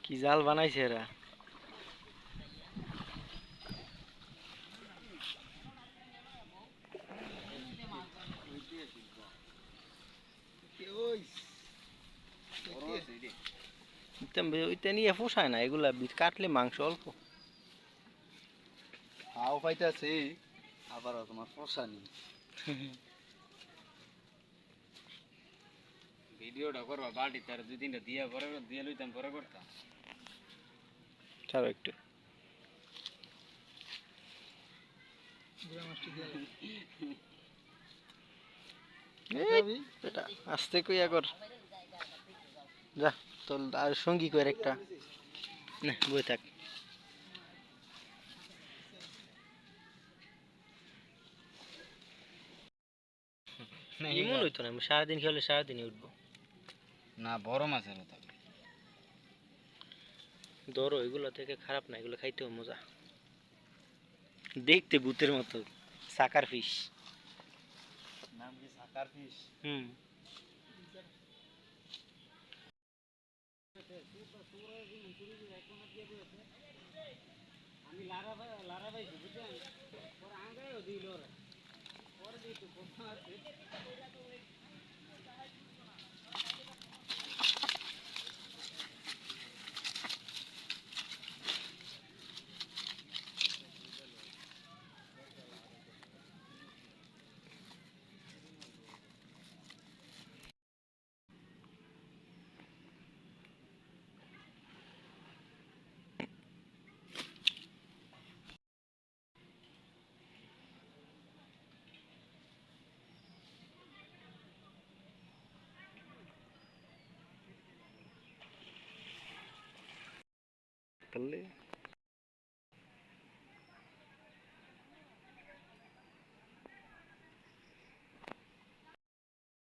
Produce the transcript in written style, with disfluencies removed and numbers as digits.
কি জাল বানাইছে এরা। ওইটা নিয়ে পোষায় না, এগুলা কাটলে মাংস অল্প। হাও পাইতেছে আবার তোমার পোষা নেই। ভিডিওটা করবা বাড়ি তার 2-3টা দিয়ে পরে দিয়ে লইতাম পরে করতাম। ছাড়ো একটু। আস্তে কইয়া কর যা, তোর আর সঙ্গী কর একটা না, বই থাক। এমন হইতো না, সারাদিন খেলে সারাদিনই উঠবো না। বড় মাছের হতো ধরো, এগুলো থেকে খারাপ না, এগুলো খাইতেও মজা, দেখতে ভূতের মতো। সাকার ফিশ নাম কি? সাকার ফিশ। হুম। আমি লারা পাইছি বুঝছেন, পরে আঙ্গাইও দিল ওরা, পরে দিতে কোথা আছে। তাহলে